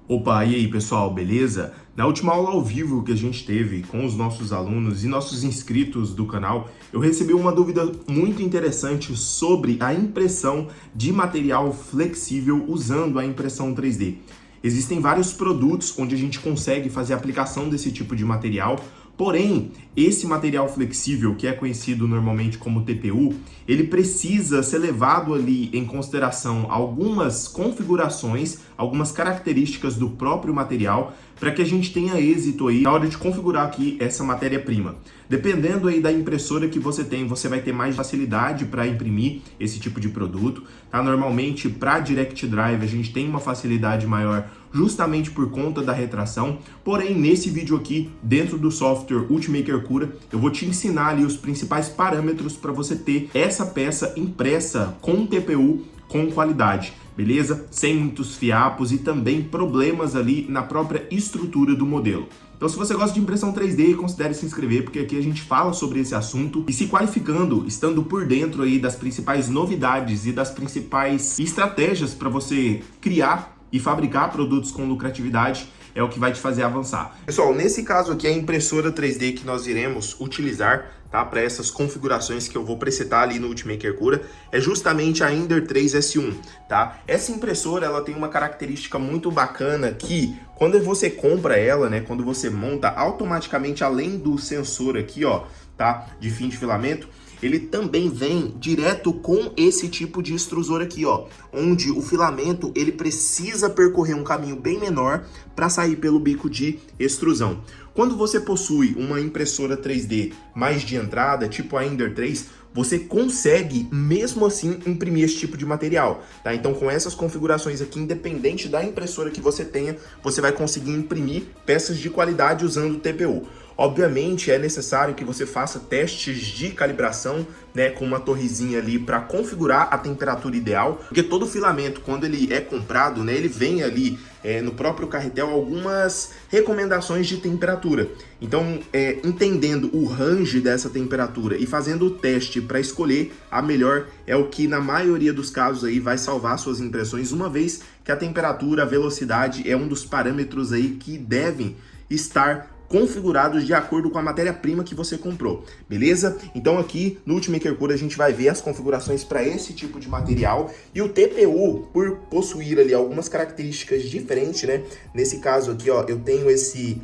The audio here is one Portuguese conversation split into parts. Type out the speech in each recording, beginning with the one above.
Opa, e aí pessoal, beleza? Na última aula ao vivo que a gente teve com os nossos alunos e nossos inscritos do canal, eu recebi uma dúvida muito interessante sobre a impressão de material flexível usando a impressão 3D. Existem vários produtos onde a gente consegue fazer a aplicação desse tipo de material. Porém, esse material flexível, que é conhecido normalmente como TPU, ele precisa ser levado ali em consideração algumas configurações, algumas características do próprio material, para que a gente tenha êxito aí na hora de configurar aqui essa matéria-prima. Dependendo aí da impressora que você tem, você vai ter mais facilidade para imprimir esse tipo de produto, tá? Normalmente, para Direct Drive, a gente tem uma facilidade maior justamente por conta da retração. Porém, nesse vídeo aqui, dentro do software Ultimaker Cura, eu vou te ensinar ali os principais parâmetros para você ter essa peça impressa com TPU com qualidade, beleza? Sem muitos fiapos e também problemas ali na própria estrutura do modelo. Então, se você gosta de impressão 3D, considere se inscrever, porque aqui a gente fala sobre esse assunto e se qualificando, estando por dentro aí das principais novidades e das principais estratégias para você criar e fabricar produtos com lucratividade, é o que vai te fazer avançar. Pessoal, nesse caso aqui, a impressora 3D que nós iremos utilizar, tá, para essas configurações que eu vou presetar ali no Ultimaker Cura, é justamente a Ender 3 S1, tá? Essa impressora, ela tem uma característica muito bacana que, quando você compra ela, né, quando você monta, automaticamente, além do sensor aqui, ó, tá, de fim de filamento, ele também vem direto com esse tipo de extrusor aqui, ó, onde o filamento ele precisa percorrer um caminho bem menor para sair pelo bico de extrusão. Quando você possui uma impressora 3D mais de entrada, tipo a Ender 3, você consegue, mesmo assim, imprimir esse tipo de material, tá? Então, com essas configurações aqui, independente da impressora que você tenha, você vai conseguir imprimir peças de qualidade usando o TPU. Obviamente, é necessário que você faça testes de calibração, né, com uma torrezinha ali para configurar a temperatura ideal, porque todo filamento, quando ele é comprado, né, ele vem ali no próprio carretel algumas recomendações de temperatura. Então, entendendo o range dessa temperatura e fazendo o teste para escolher a melhor é o que, na maioria dos casos, aí vai salvar suas impressões, uma vez que a temperatura, a velocidade é um dos parâmetros aí que devem estar configurados de acordo com a matéria-prima que você comprou, beleza? Então aqui no Ultimaker Cura a gente vai ver as configurações para esse tipo de material e o TPU, por possuir ali algumas características diferentes, né? Nesse caso aqui, ó, eu tenho esse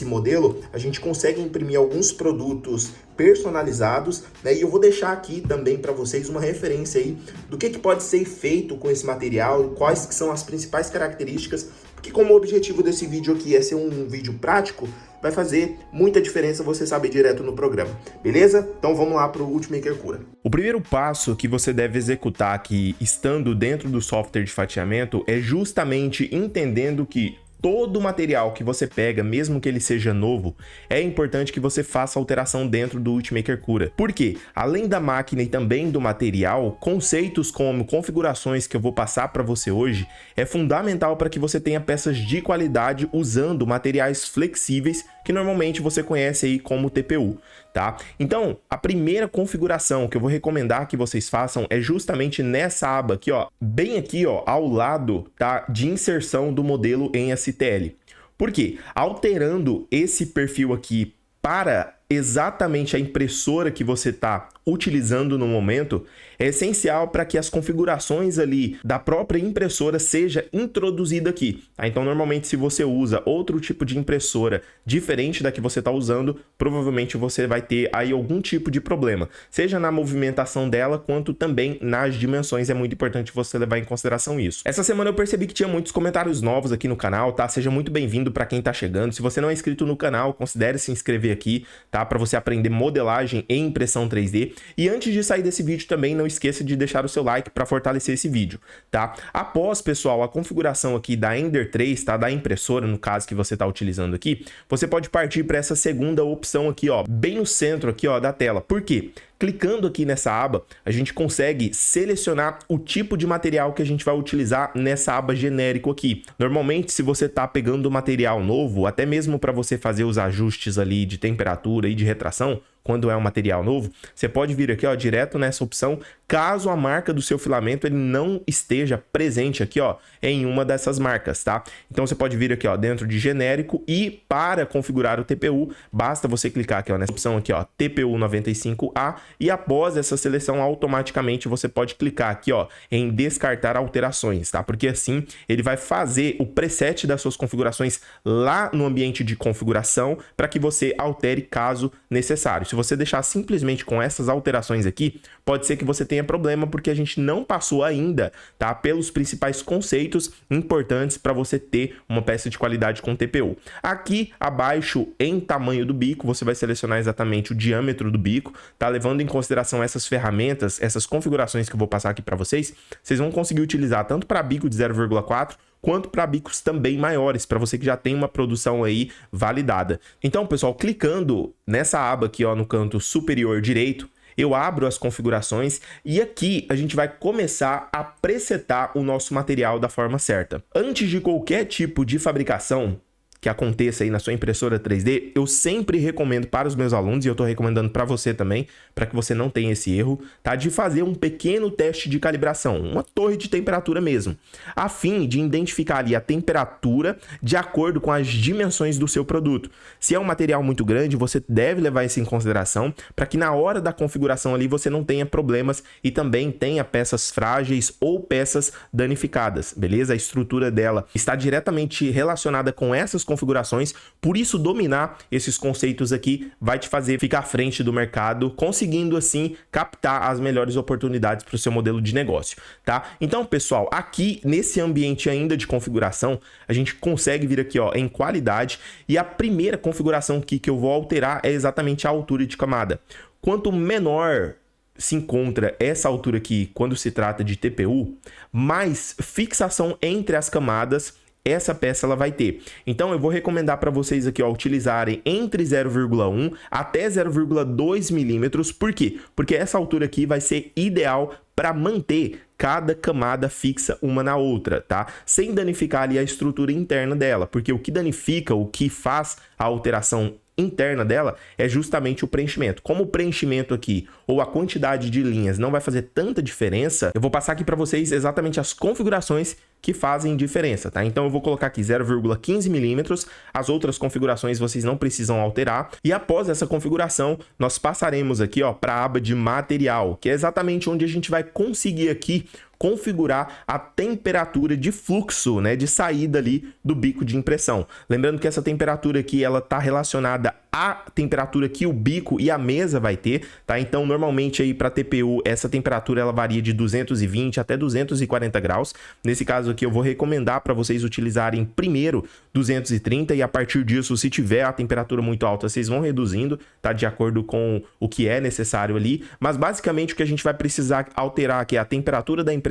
modelo, a gente consegue imprimir alguns produtos personalizados, né? E eu vou deixar aqui também para vocês uma referência aí do que pode ser feito com esse material, quais que são as principais características, porque como o objetivo desse vídeo aqui é ser um vídeo prático, vai fazer muita diferença você saber direto no programa, beleza? Então vamos lá para o Ultimaker Cura. O primeiro passo que você deve executar aqui, estando dentro do software de fatiamento, é justamente entendendo que todo material que você pega, mesmo que ele seja novo, é importante que você faça alteração dentro do Ultimaker Cura. Por quê? Além da máquina e também do material, conceitos como configurações que eu vou passar para você hoje, é fundamental para que você tenha peças de qualidade usando materiais flexíveis que normalmente você conhece aí como TPU, tá? Então, a primeira configuração que eu vou recomendar que vocês façam é justamente nessa aba aqui, ó, bem aqui, ó, ao lado, tá, de inserção do modelo em STL. Por quê? Alterando esse perfil aqui para exatamente a impressora que você está utilizando no momento, é essencial para que as configurações ali da própria impressora seja introduzida aqui, tá? Então, normalmente, se você usa outro tipo de impressora diferente da que você está usando, provavelmente você vai ter aí algum tipo de problema, seja na movimentação dela, quanto também nas dimensões. É muito importante você levar em consideração isso. Essa semana eu percebi que tinha muitos comentários novos aqui no canal, tá? Seja muito bem-vindo para quem está chegando. Se você não é inscrito no canal, considere se inscrever aqui, tá? Para você aprender modelagem e impressão 3D. E antes de sair desse vídeo também, não esqueça de deixar o seu like para fortalecer esse vídeo, tá? Após, pessoal, a configuração aqui da Ender 3, tá? Da impressora, no caso que você está utilizando aqui, você pode partir para essa segunda opção aqui, ó, bem no centro aqui, ó, da tela. Por quê? Clicando aqui nessa aba, a gente consegue selecionar o tipo de material que a gente vai utilizar nessa aba genérico aqui. Normalmente, se você está pegando material novo, até mesmo para você fazer os ajustes ali de temperatura e de retração, quando é um material novo, você pode vir aqui, ó, direto nessa opção, caso a marca do seu filamento ele não esteja presente aqui, ó, em uma dessas marcas, tá? Então você pode vir aqui, ó, dentro de genérico e para configurar o TPU, basta você clicar aqui, ó, nessa opção aqui, ó, TPU 95A e após essa seleção automaticamente você pode clicar aqui, ó, em descartar alterações, tá? Porque assim ele vai fazer o preset das suas configurações lá no ambiente de configuração para que você altere caso necessário. Se você deixar simplesmente com essas alterações aqui, pode ser que você tenha problema porque a gente não passou ainda, tá, pelos principais conceitos importantes para você ter uma peça de qualidade com TPU. Aqui abaixo, em tamanho do bico, você vai selecionar exatamente o diâmetro do bico, tá? Levando em consideração essas ferramentas, essas configurações que eu vou passar aqui para vocês, vocês vão conseguir utilizar tanto para bico de 0,4 quanto para bicos também maiores, para você que já tem uma produção aí validada. Então, pessoal, clicando nessa aba aqui, ó, no canto superior direito, eu abro as configurações e aqui a gente vai começar a presetar o nosso material da forma certa. Antes de qualquer tipo de fabricação que aconteça aí na sua impressora 3D, eu sempre recomendo para os meus alunos, e eu estou recomendando para você também, para que você não tenha esse erro, tá? De fazer um pequeno teste de calibração, uma torre de temperatura mesmo, a fim de identificar ali a temperatura de acordo com as dimensões do seu produto. Se é um material muito grande, você deve levar isso em consideração, para que na hora da configuração ali você não tenha problemas e também tenha peças frágeis ou peças danificadas, beleza? A estrutura dela está diretamente relacionada com essas configurações, por isso dominar esses conceitos aqui vai te fazer ficar à frente do mercado, conseguindo assim captar as melhores oportunidades para o seu modelo de negócio, tá? Então, pessoal, aqui nesse ambiente ainda de configuração, a gente consegue vir aqui, ó, em qualidade, e a primeira configuração aqui que eu vou alterar é exatamente a altura de camada. Quanto menor se encontra essa altura aqui quando se trata de TPU, mais fixação entre as camadas essa peça ela vai ter. Então eu vou recomendar para vocês aqui, ó, utilizarem entre 0,1 até 0,2 milímetros. Por quê? Porque essa altura aqui vai ser ideal para manter cada camada fixa uma na outra, tá? Sem danificar ali a estrutura interna dela, porque o que danifica, o que faz a alteração interna dela é justamente o preenchimento. Como o preenchimento aqui ou a quantidade de linhas não vai fazer tanta diferença, eu vou passar aqui para vocês exatamente as configurações que fazem diferença, tá? Então eu vou colocar aqui 0,15 milímetros, as outras configurações vocês não precisam alterar, e após essa configuração nós passaremos aqui, ó, para a aba de material, que é exatamente onde a gente vai conseguir aqui configurar a temperatura de fluxo, né, de saída ali do bico de impressão. Lembrando que essa temperatura aqui ela está relacionada à temperatura que o bico e a mesa vai ter, tá? Então normalmente aí para TPU essa temperatura ela varia de 220 até 240 graus. Nesse caso aqui eu vou recomendar para vocês utilizarem primeiro 230 e a partir disso, se tiver a temperatura muito alta, vocês vão reduzindo, tá? De acordo com o que é necessário ali. Mas basicamente o que a gente vai precisar alterar aqui é a temperatura da impressão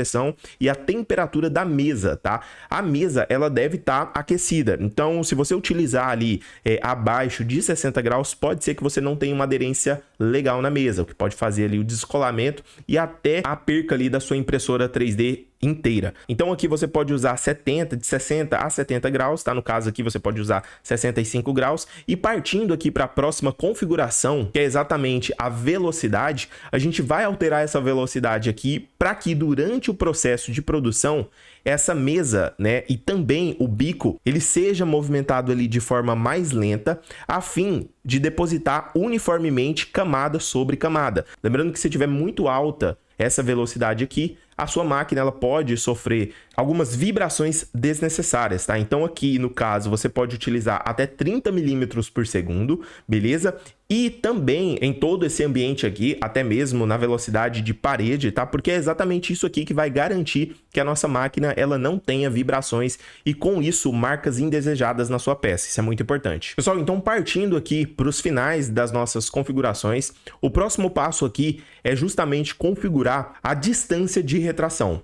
e a temperatura da mesa, tá? A mesa ela deve estar aquecida. Então, se você utilizar ali abaixo de 60 graus, pode ser que você não tenha uma aderência legal na mesa, o que pode fazer ali o descolamento e até a perca ali da sua impressora 3D inteira. Então aqui você pode usar de 60 a 70 graus, tá? No caso aqui você pode usar 65 graus e partindo aqui para a próxima configuração, que é exatamente a velocidade, a gente vai alterar essa velocidade aqui para que durante o processo de produção essa mesa, né, e também o bico, ele seja movimentado ali de forma mais lenta, a fim de depositar uniformemente camada sobre camada. Lembrando que se tiver muito alta essa velocidade aqui, a sua máquina ela pode sofrer algumas vibrações desnecessárias, tá? Então aqui no caso você pode utilizar até 30 milímetros por segundo, beleza? E também em todo esse ambiente aqui, até mesmo na velocidade de parede, tá? Porque é exatamente isso aqui que vai garantir que a nossa máquina ela não tenha vibrações e com isso marcas indesejadas na sua peça. Isso é muito importante. Pessoal, então partindo aqui para os finais das nossas configurações, o próximo passo aqui é justamente configurar a distância de retração.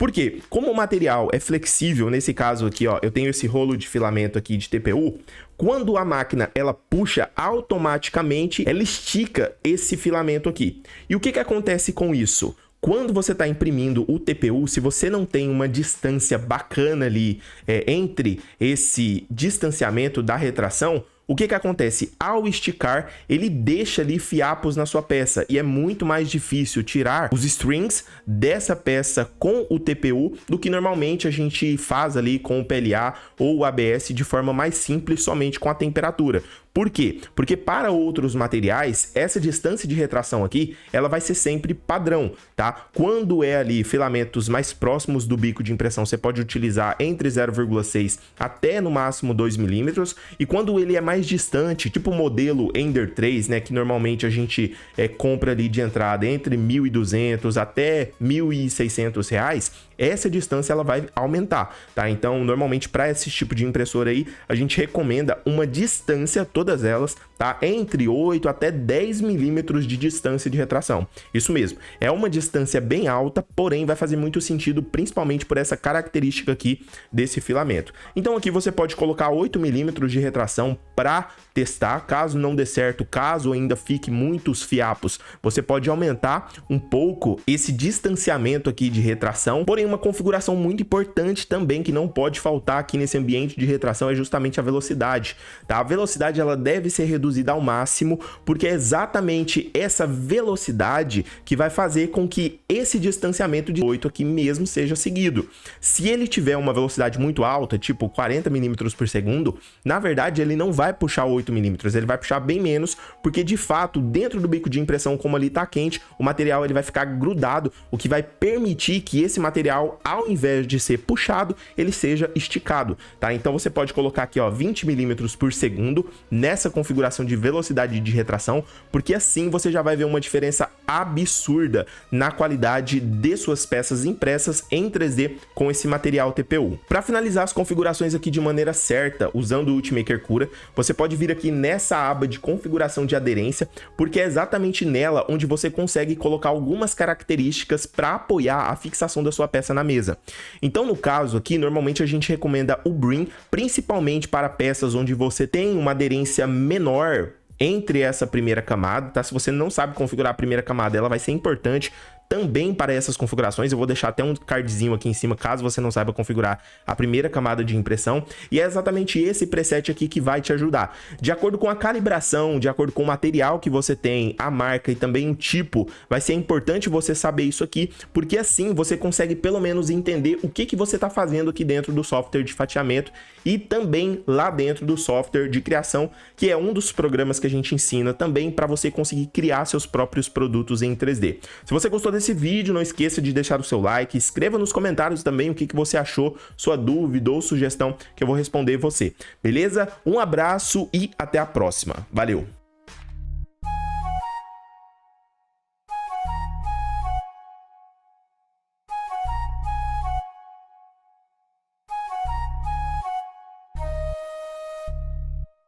Por quê? Como o material é flexível, nesse caso aqui, ó, eu tenho esse rolo de filamento aqui de TPU, quando a máquina ela puxa, automaticamente ela estica esse filamento aqui. E o que acontece com isso? Quando você está imprimindo o TPU, se você não tem uma distância bacana ali entre esse distanciamento da retração, o que acontece? Ao esticar, ele deixa ali fiapos na sua peça e é muito mais difícil tirar os strings dessa peça com o TPU do que normalmente a gente faz ali com o PLA ou o ABS de forma mais simples, somente com a temperatura. Por quê? Porque para outros materiais, essa distância de retração aqui, ela vai ser sempre padrão, tá? Quando é ali filamentos mais próximos do bico de impressão, você pode utilizar entre 0,6 até no máximo 2 milímetros, e quando ele é mais distante, tipo o modelo Ender 3, né, que normalmente a gente compra ali de entrada entre 1.200 até 1.600 reais, essa distância ela vai aumentar, tá? Então, normalmente para esse tipo de impressora aí, a gente recomenda uma distância, todas elas, tá? Entre 8 até 10 milímetros de distância de retração. Isso mesmo, é uma distância bem alta, porém vai fazer muito sentido, principalmente por essa característica aqui desse filamento. Então aqui você pode colocar 8 milímetros de retração para testar, caso não dê certo, caso ainda fique muitos fiapos, você pode aumentar um pouco esse distanciamento aqui de retração, porém uma configuração muito importante também que não pode faltar aqui nesse ambiente de retração é justamente a velocidade, tá? A velocidade ela deve ser reduzida ao máximo, porque é exatamente essa velocidade que vai fazer com que esse distanciamento de 8 aqui mesmo seja seguido. Se ele tiver uma velocidade muito alta, tipo 40 milímetros por segundo, na verdade ele não vai puxar 8 milímetros, ele vai puxar bem menos, porque de fato dentro do bico de impressão, como ali tá quente, o material ele vai ficar grudado, o que vai permitir que esse material, ao invés de ser puxado, ele seja esticado, tá? Então você pode colocar aqui, ó, 20 milímetros por segundo nessa configuração de velocidade de retração, porque assim você já vai ver uma diferença absurda na qualidade de suas peças impressas em 3D com esse material TPU. Para finalizar as configurações aqui de maneira certa, usando o Ultimaker Cura, você pode vir aqui nessa aba de configuração de aderência, porque é exatamente nela onde você consegue colocar algumas características para apoiar a fixação da sua peça na mesa. Então, no caso aqui, normalmente a gente recomenda o Brim, principalmente para peças onde você tem uma aderência menor entre essa primeira camada, tá? Se você não sabe configurar a primeira camada, ela vai ser importante também para essas configurações. Eu vou deixar até um cardzinho aqui em cima, caso você não saiba configurar a primeira camada de impressão, e é exatamente esse preset aqui que vai te ajudar. De acordo com a calibração, de acordo com o material que você tem, a marca e também o tipo, vai ser importante você saber isso aqui, porque assim você consegue pelo menos entender o que você está fazendo aqui dentro do software de fatiamento e também lá dentro do software de criação, que é um dos programas que a gente ensina também para você conseguir criar seus próprios produtos em 3D. Se você gostou desse vídeo, não esqueça de deixar o seu like, escreva nos comentários também o que você achou, sua dúvida ou sugestão, que eu vou responder você, beleza? Um abraço e até a próxima. Valeu!